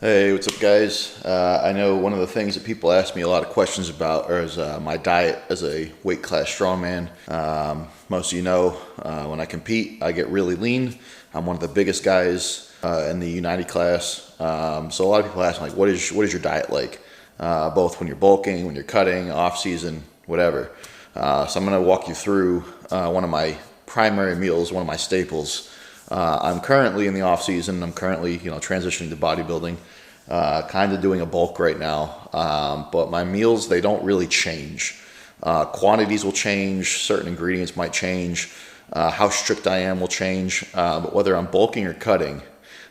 Hey, what's up, guys? I know one of the things that people ask me a lot of questions about is my diet as a weight class strongman. Most of you know when I compete, I get really lean. I'm one of the biggest guys in the United class. So a lot of people ask me, like, what is your diet like? Both when you're bulking, when you're cutting, off season, whatever. So I'm going to walk you through one of my primary meals, one of my staples. I'm currently in the off season. I'm currently, transitioning to bodybuilding. Kind of doing a bulk right now, but my meals, they don't really change. Quantities will change, certain ingredients might change, how strict I am will change, but whether I'm bulking or cutting,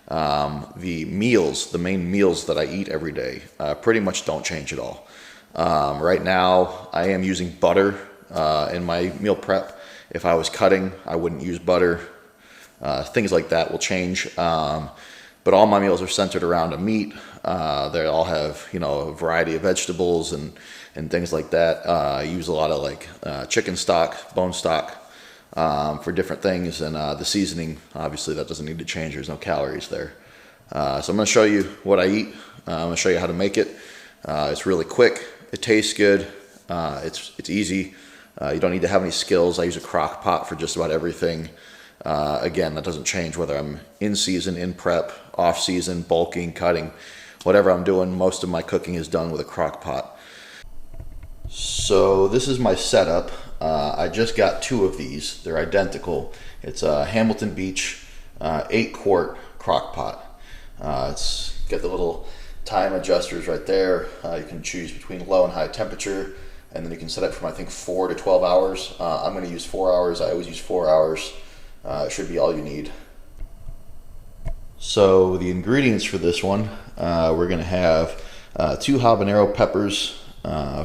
the main meals that I eat every day, pretty much don't change at all. Right now, I am using butter in my meal prep. If I was cutting, I wouldn't use butter. Things like that will change. But all my meals are centered around a meat. They all have, a variety of vegetables and things like that. I use a lot of chicken stock, bone stock for different things. And the seasoning, obviously, that doesn't need to change. There's no calories there. So I'm going to show you what I eat. I'm going to show you how to make it. It's really quick. It tastes good. It's easy. You don't need to have any skills. I use a crock pot for just about everything. Again, that doesn't change whether I'm in season, in prep, off season, bulking, cutting, whatever I'm doing. Most of my cooking is done with a crock pot. So this is my setup. I just got two of these. They're identical. It's a Hamilton Beach 8-quart crock pot. It's got the little time adjusters right there. You can choose between low and high temperature, and then you can set it from, I think, 4 to 12 hours. I'm going to use 4 hours. I always use 4 hours. It should be all you need. So the ingredients for this one, we're going to have 2 habanero peppers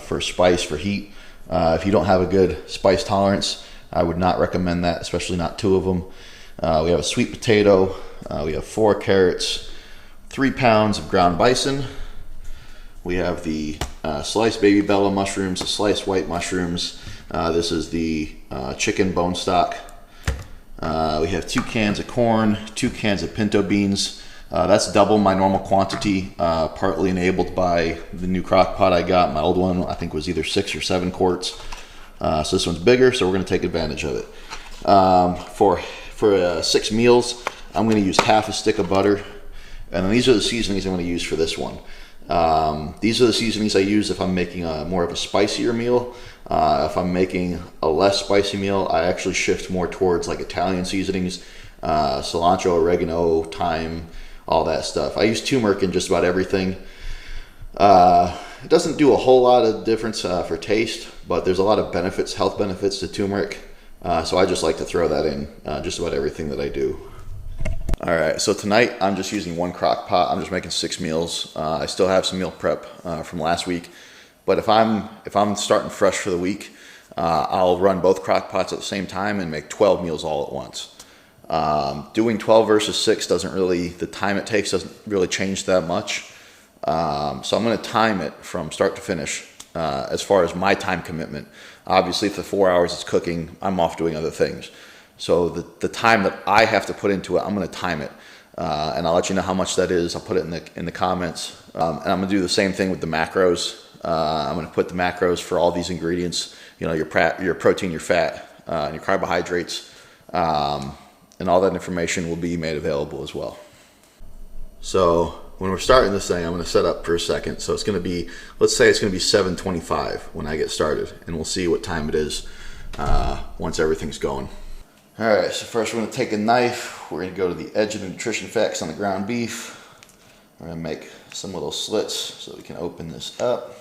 for spice, for heat. If you don't have a good spice tolerance, I would not recommend that, especially not 2 of them. We have a sweet potato. We have 4 carrots, 3 pounds of ground bison. We have the sliced baby bella mushrooms, the sliced white mushrooms. This is the chicken bone stock. We have 2 cans of corn, 2 cans of pinto beans. That's double my normal quantity, partly enabled by the new crock pot I got. My old one, I think, was either 6 or 7 quarts. So this one's bigger, so we're going to take advantage of it. For 6 meals, I'm going to use half a stick of butter. And then these are the seasonings I'm going to use for this one. These are the seasonings I use if I'm making more of a spicier meal. If I'm making a less spicy meal, I actually shift more towards like Italian seasonings, cilantro, oregano, thyme, all that stuff. I use turmeric in just about everything. It doesn't do a whole lot of difference for taste, but there's a lot of benefits, health benefits to turmeric. So I just like to throw that in just about everything that I do. All right, so tonight I'm just using 1 crock pot. I'm just making 6 meals. I still have some meal prep from last week, but if I'm starting fresh for the week, I'll run both crock pots at the same time and make 12 meals all at once. Doing 12 versus 6 doesn't really, the time it takes doesn't really change that much. So I'm going to time it from start to finish as far as my time commitment. Obviously, for 4 hours it's cooking, I'm off doing other things. So the time that I have to put into it, I'm going to time it, and I'll let you know how much that is. I'll put it in the comments, and I'm going to do the same thing with the macros. I'm going to put the macros for all these ingredients. Your protein, your fat, and your carbohydrates, and all that information will be made available as well. So when we're starting this thing, I'm going to set up for a second. So it's going to be, let's say it's going to be 7:25 when I get started, and we'll see what time it is once everything's going. All right, so first we're going to take a knife. We're going to go to the edge of the nutrition facts on the ground beef. We're going to make some little slits so we can open this up.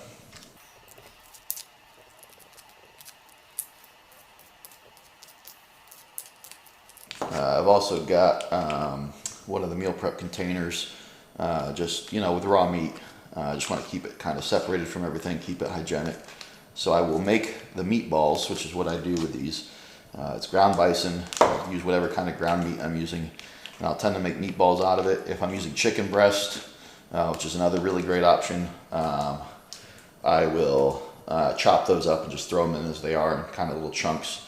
I've also got one of the meal prep containers, just, with raw meat. I just want to keep it kind of separated from everything, keep it hygienic. So I will make the meatballs, which is what I do with these. It's ground bison. I can use whatever kind of ground meat I'm using. And I'll tend to make meatballs out of it. If I'm using chicken breast, which is another really great option, I will chop those up and just throw them in as they are in kind of little chunks.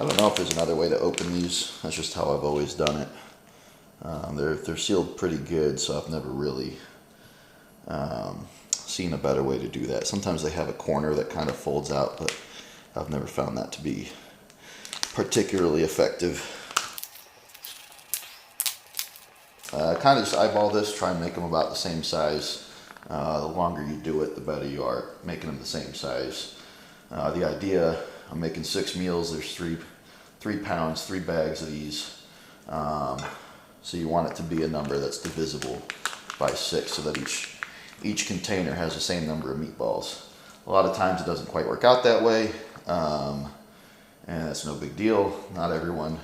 I don't know if there's another way to open these. That's just how I've always done it. They're sealed pretty good, so I've never really seen a better way to do that. Sometimes they have a corner that kind of folds out, but I've never found that to be particularly effective. Kind of just eyeball this, try and make them about the same size. The longer you do it, the better you are making them the same size. The idea, I'm making 6 meals, there's 3 pounds, 3 bags of these. So you want it to be a number that's divisible by 6 so that each container has the same number of meatballs. A lot of times it doesn't quite work out that way, and that's no big deal. Not everyone.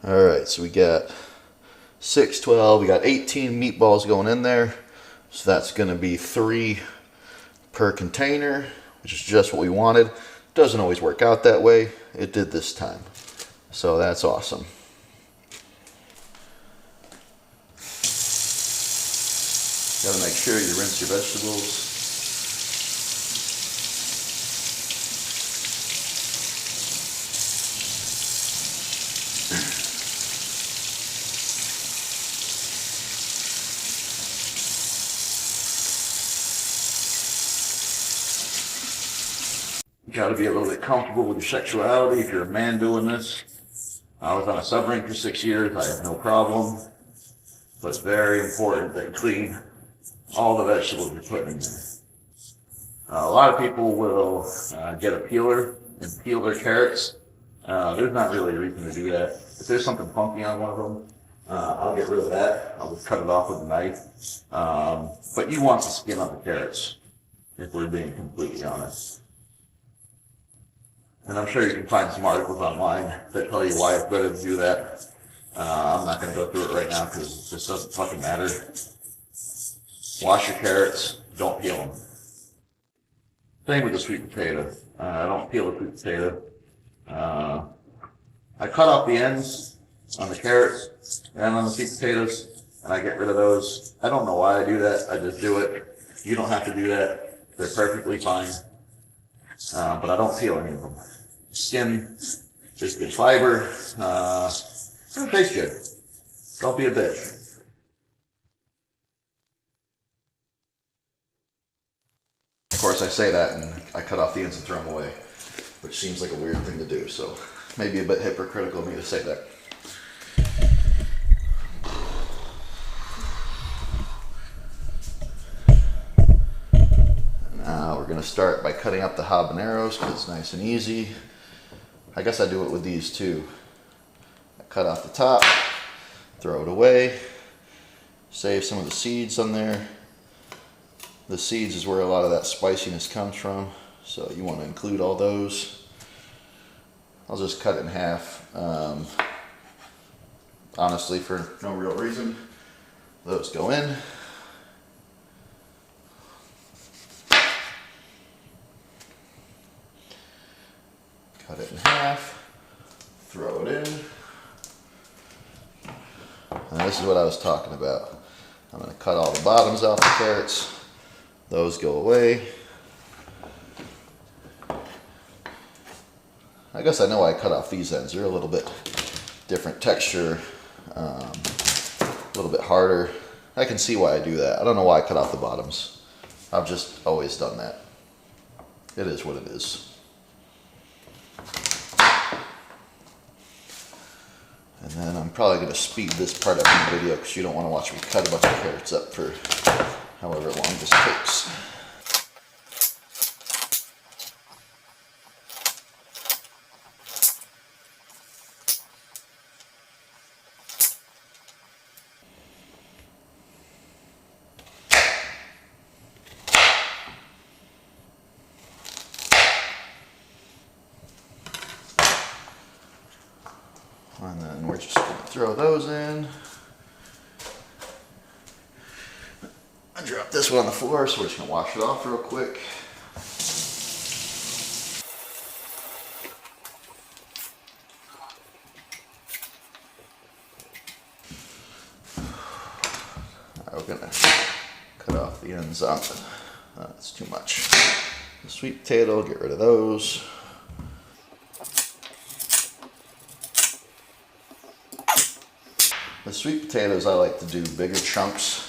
All right, so we got 6, 12, we got 18 meatballs going in there. So that's gonna be 3 per container, which is just what we wanted. Doesn't always work out that way. It did this time. So that's awesome. Gotta make sure you rinse your vegetables. You gotta be a little bit comfortable with your sexuality if you're a man doing this. I was on a submarine for 6 years, I have no problem. But it's very important that you clean all the vegetables you're putting in there. A lot of people will get a peeler and peel their carrots. There's not really a reason to do that. If there's something funky on one of them, I'll get rid of that. I'll just cut it off with a knife. But you want the skin on the carrots, if we're being completely honest. And I'm sure you can find some articles online that tell you why it's better to do that. I'm not going to go through it right now because it just doesn't fucking matter. Wash your carrots, don't peel them. Same with the sweet potato. I don't peel the sweet potato. I cut off the ends on the carrots and on the sweet potatoes, and I get rid of those. I don't know why I do that. I just do it. You don't have to do that. They're perfectly fine. But I don't peel any of them. Skin is good fiber. It tastes good. Don't be a bitch. Of course, I say that and I cut off the ends and throw them away, which seems like a weird thing to do, so maybe a bit hypocritical of me to say that. Now we're going to start by cutting up the habaneros because it's nice and easy. I guess I do it with these too. I cut off the top, throw it away, save some of the seeds on there. The seeds is where a lot of that spiciness comes from, so you want to include all those. I'll just cut it in half, honestly for no real reason. Those go in. Cut it in half, throw it in. And this is what I was talking about. I'm going to cut all the bottoms off the carrots. Those go away. I guess I know why I cut off these ends. They're a little bit different texture, a little bit harder. I can see why I do that. I don't know why I cut off the bottoms. I've just always done that. It is what it is. And then I'm probably going to speed this part up in the video because you don't want to watch me cut a bunch of carrots up for however long this takes. And then we're just going to throw those in. Got this one on the floor, so we're just gonna wash it off real quick. We're gonna cut off the ends on it. That's too much. The sweet potato, get rid of those. The sweet potatoes, I like to do bigger chunks.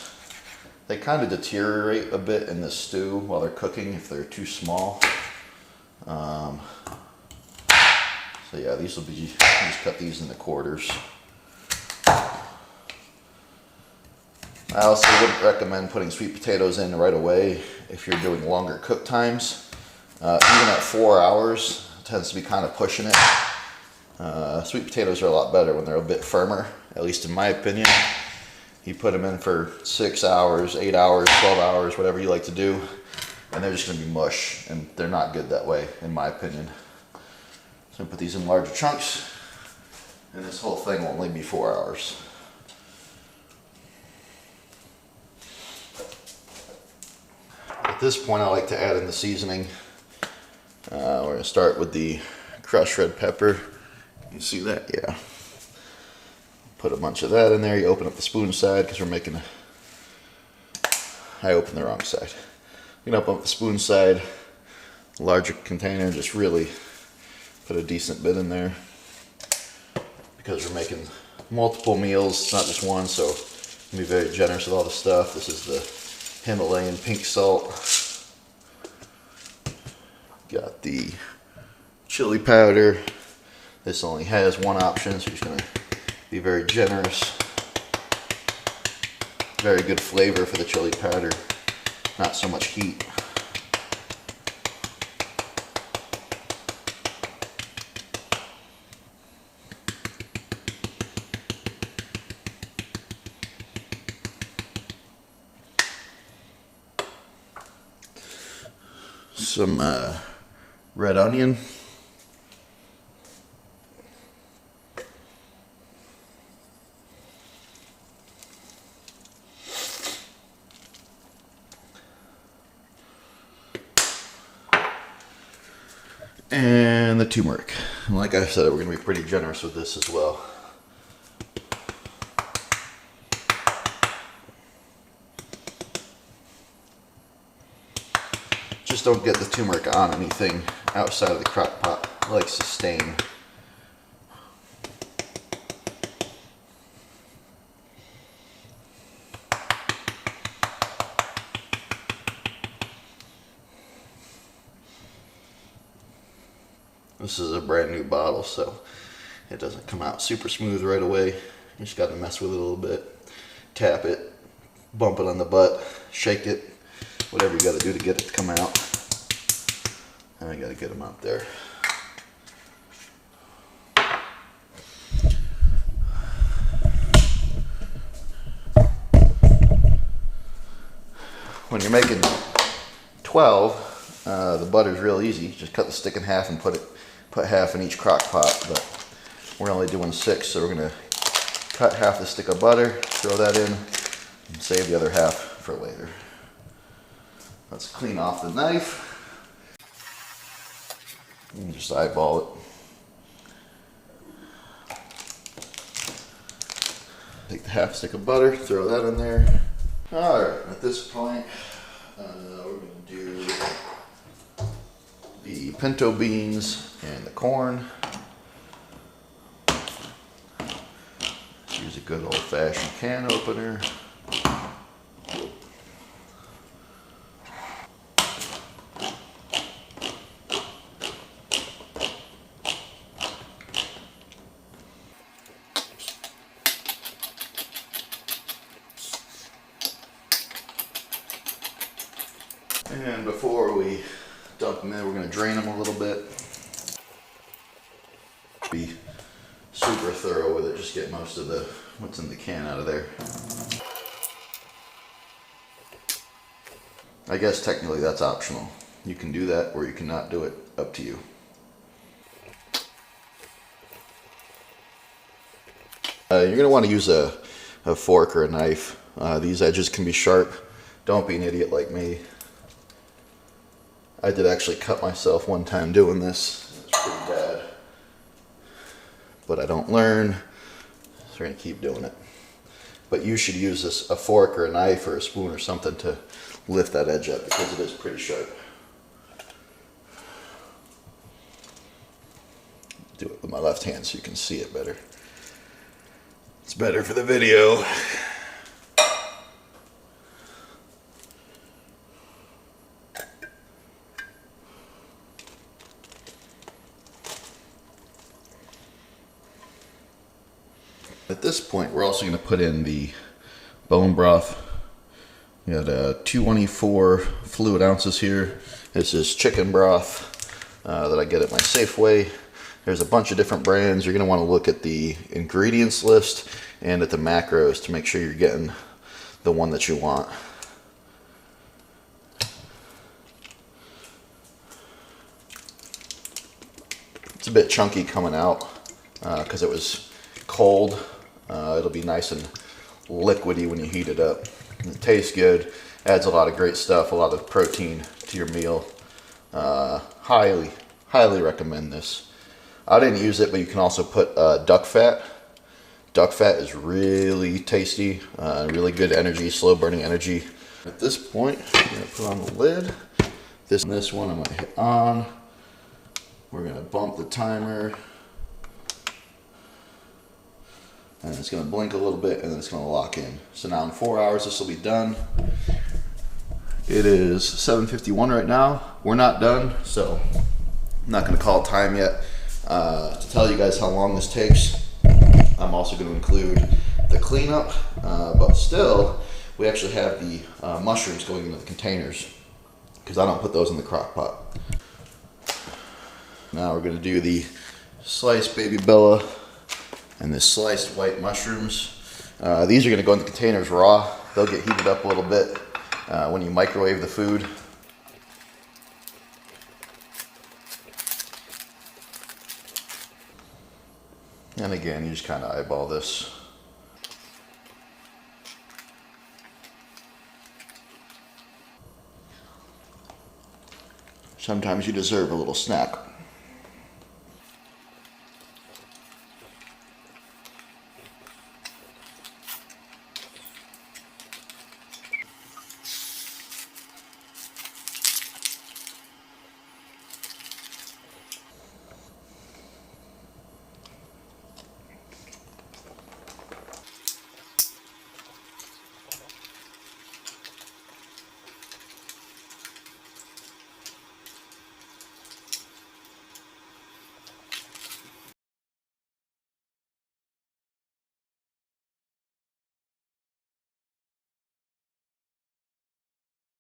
They kind of deteriorate a bit in the stew while they're cooking if they're too small. So yeah, these will be, just cut these into quarters. I also wouldn't recommend putting sweet potatoes in right away if you're doing longer cook times. Even at 4 hours, it tends to be kind of pushing it. Sweet potatoes are a lot better when they're a bit firmer, at least in my opinion. You put them in for 6 hours, 8 hours, 12 hours, whatever you like to do, and they're just going to be mush, and they're not good that way, in my opinion. So I put these in larger chunks, and this whole thing will only be 4 hours. At this point, I like to add in the seasoning. We're going to start with the crushed red pepper. You see that? Yeah. Put a bunch of that in there. You open up the spoon side because we're making I opened the wrong side. You can open up the spoon side, larger container, just really put a decent bit in there because we're making multiple meals, it's not just one, so I'm going to be very generous with all the stuff. This is the Himalayan pink salt. Got the chili powder. This only has one option, so you're just going to be very generous. Very good flavor for the chili powder, not so much heat. Some red onion. And the turmeric. And like I said, we're going to be pretty generous with this as well. Just don't get the turmeric on anything outside of the crock pot. It likes to stain. This is a brand new bottle, so it doesn't come out super smooth right away. You just got to mess with it a little bit. Tap it, bump it on the butt, shake it, whatever you got to do to get it to come out. And I got to get them out there. When you're making 12, the butter's real easy. Just cut the stick in half and put half in each crock pot, but we're only doing 6, so we're gonna cut half the stick of butter, throw that in, and save the other half for later. Let's clean off the knife and just eyeball it. Take the half stick of butter, throw that in there. All right, at this point, we're gonna do the pinto beans and the corn. Use a good old-fashioned can opener. And before we dump them in, we're going to drain them a little bit. Be super thorough with it, just get most of what's in the can out of there. I guess technically that's optional. You can do that or you cannot do it, up to you. You're going to want to use a fork or a knife. These edges can be sharp. Don't be an idiot like me. I did actually cut myself one time doing this. It's pretty bad. But I don't learn, so we're gonna keep doing it. But you should use a fork or a knife or a spoon or something to lift that edge up because it is pretty sharp. Do it with my left hand so you can see it better. It's better for the video. At this point, we're also going to put in the bone broth. We got 224 fluid ounces here. This is chicken broth that I get at my Safeway. There's a bunch of different brands. You're going to want to look at the ingredients list and at the macros to make sure you're getting the one that you want. It's a bit chunky coming out because it was cold. It'll be nice and liquidy when you heat it up. It tastes good, adds a lot of great stuff, a lot of protein to your meal. Highly recommend this. I didn't use it, but you can also put duck fat. Duck fat is really tasty, really good energy, slow burning energy. At this point, I'm gonna put on the lid. This one I'm gonna hit on. We're gonna bump the timer. And it's going to blink a little bit and then it's going to lock in. So now in 4 hours this will be done. It is 7:51 right now. We're not done, so I'm not going to call time yet. To tell you guys how long this takes, I'm also going to include the cleanup, but still we actually have the mushrooms going into the containers because I don't put those in the crock pot. Now we're going to do the sliced baby Bella and the sliced white mushrooms. These are going to go in the containers raw. They'll get heated up a little bit when you microwave the food. And again, you just kind of eyeball this. Sometimes you deserve a little snack.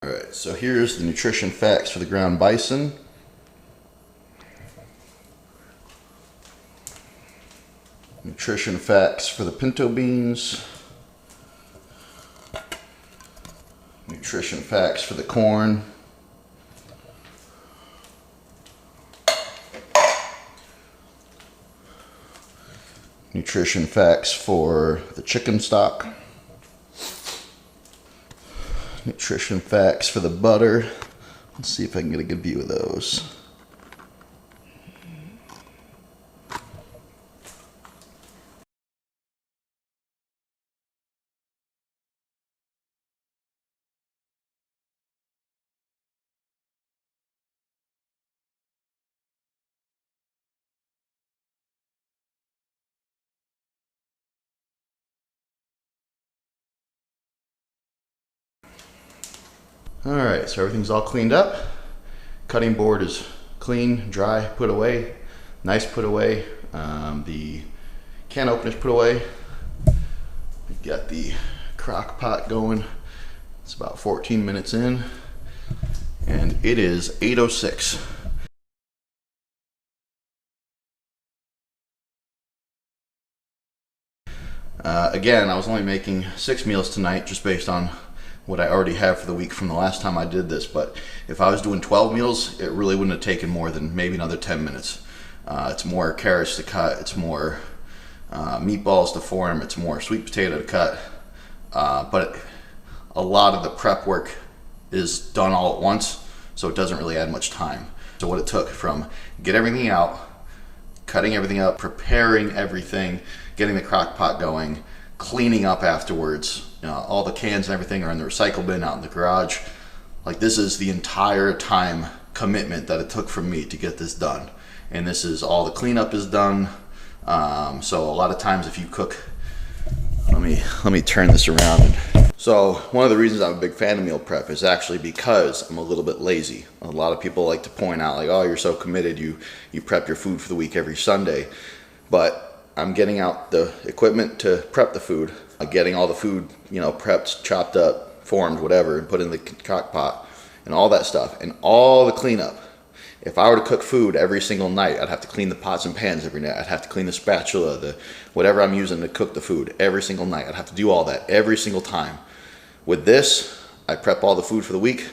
Alright, so here's the nutrition facts for the ground bison. Nutrition facts for the pinto beans. Nutrition facts for the corn. Nutrition facts for the chicken stock. Nutrition facts for the butter. Let's see if I can get a good view of those. Alright, so everything's all cleaned up. Cutting board is clean, dry, put away. Nice put away. The can opener's put away. We've got the crock pot going. It's about 14 minutes in. And it is 8:06. Again, I was only making 6 meals tonight just based on what I already have for the week from the last time I did this, but if I was doing 12 meals, it really wouldn't have taken more than maybe another 10 minutes. It's more carrots to cut, it's more meatballs to form, it's more sweet potato to cut, but a lot of the prep work is done all at once, so it doesn't really add much time. So what it took from get everything out, cutting everything up, preparing everything, getting the crock pot going, cleaning up afterwards, all the cans and everything are in the recycle bin out in the garage. Like, this is the entire time commitment that it took from me to get this done. And this is all the cleanup is done. So a lot of times if you cook, let me turn this around. So one of the reasons I'm a big fan of meal prep is actually because I'm a little bit lazy. A lot of people like to point out like, oh, you're so committed, you prep your food for the week every Sunday. But I'm getting out the equipment to prep the food, getting all the food, prepped, chopped up, formed, whatever, and put in the crock pot and all that stuff and all the cleanup. If I were to cook food every single night, I'd have to clean the pots and pans every night. I'd have to clean the spatula, the whatever I'm using to cook the food every single night. I'd have to do all that every single time. With this, I prep all the food for the week.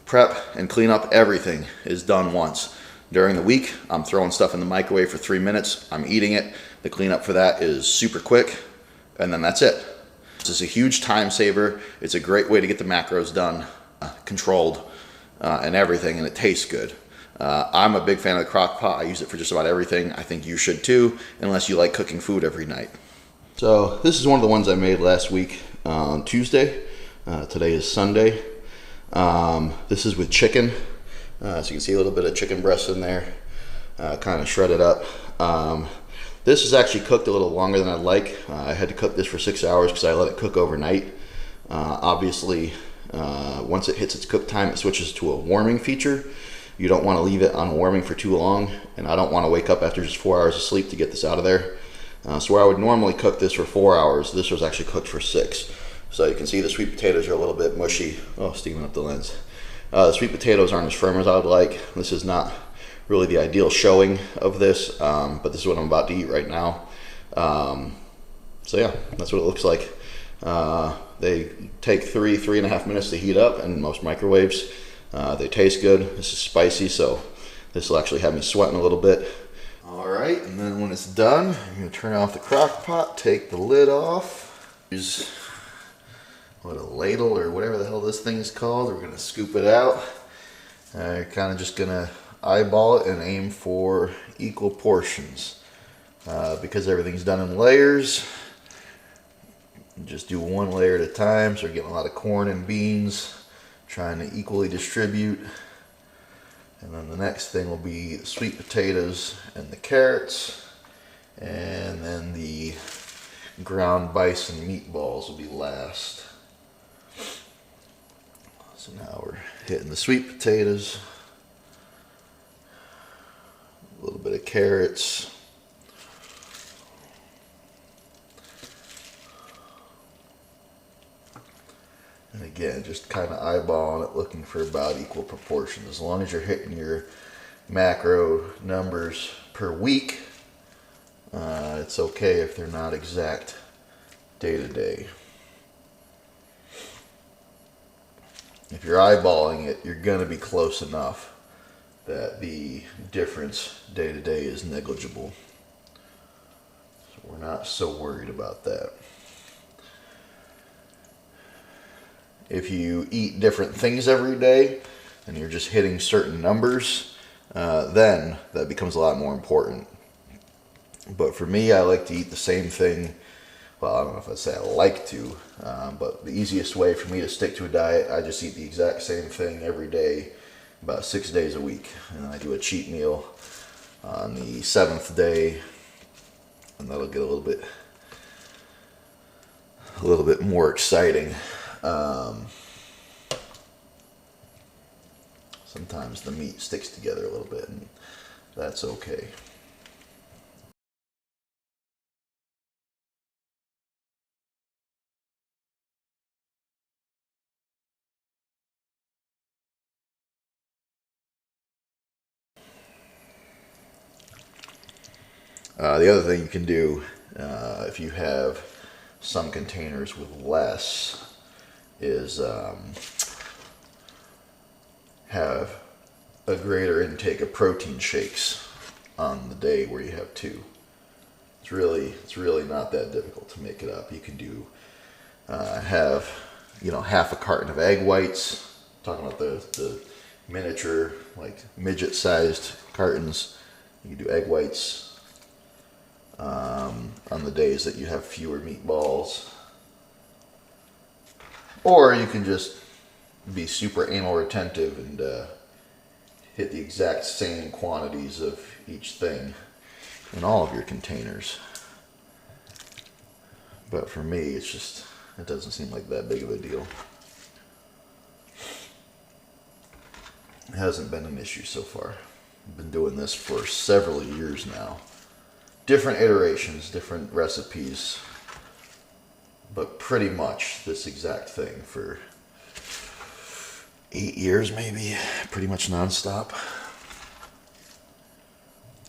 Prep and clean up everything is done once. During the week, I'm throwing stuff in the microwave for 3 minutes. I'm eating it. The cleanup for that is super quick, and then that's it. This is a huge time saver. It's a great way to get the macros done, controlled, and everything, and it tastes good. I'm a big fan of the crock pot. I use it for just about everything. I think you should too, unless you like cooking food every night. So this is one of the ones I made last week on Tuesday. Today is Sunday. This is with chicken. So you can see a little bit of chicken breast in there, kind of shredded up. This is actually cooked a little longer than I'd like. I had to cook this for 6 hours because I let it cook overnight. Obviously, once it hits its cook time, it switches to a warming feature. You don't want to leave it on warming for too long, and I don't want to wake up after just 4 hours of sleep to get this out of there. So where I would normally cook this for 4 hours, this was actually cooked for 6. So you can see the sweet potatoes are a little bit mushy. Oh, steaming up the lens. The sweet potatoes aren't as firm as I would like. This is not really the ideal showing of this, but this is what I'm about to eat right now. So yeah, that's what it looks like. They take 3.5 minutes to heat up in most microwaves. They taste good. This is spicy, so this will actually have me sweating a little bit. All right, and then when it's done, I'm gonna turn off the crock pot, take the lid off. Use a ladle or whatever the hell this thing is called. We're gonna scoop it out. Kind of just gonna eyeball it and aim for equal portions. Because everything's done in layers, just do one layer at a time. So we're getting a lot of corn and beans, trying to equally distribute. And then the next thing will be the sweet potatoes and the carrots. And then the ground bison meatballs will be last. So now we're hitting the sweet potatoes, a little bit of carrots, and again, just kind of eyeballing it, looking for about equal proportions. As long as you're hitting your macro numbers per week, it's okay if they're not exact day to day. If you're eyeballing it, you're going to be close enough that the difference day to day is negligible. So we're not so worried about that. If you eat different things every day and you're just hitting certain numbers, then that becomes a lot more important. But for me, I like to eat the same thing. Well, I don't know if I'd say I like to, but the easiest way for me to stick to a diet, I just eat the exact same thing every day, about 6 days a week. And then I do a cheat meal on the 7th day, and that'll get a little bit more exciting. Sometimes the meat sticks together a little bit, and that's okay. The other thing you can do, if you have some containers with less, is have a greater intake of protein shakes on the day where you have 2. It's really not that difficult to make it up. You can do have half a carton of egg whites, talking about the miniature, like midget-sized cartons. You can do egg whites on the days that you have fewer meatballs. Or you can just be super anal retentive and hit the exact same quantities of each thing in all of your containers. But for me, it's just, it doesn't seem like that big of a deal. It hasn't been an issue so far. I've been doing this for several years now. Different iterations, different recipes, but pretty much this exact thing for 8 years maybe, pretty much nonstop.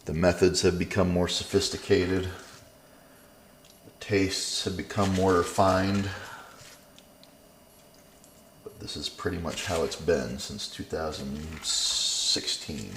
The methods have become more sophisticated. The tastes have become more refined. But this is pretty much how it's been since 2016.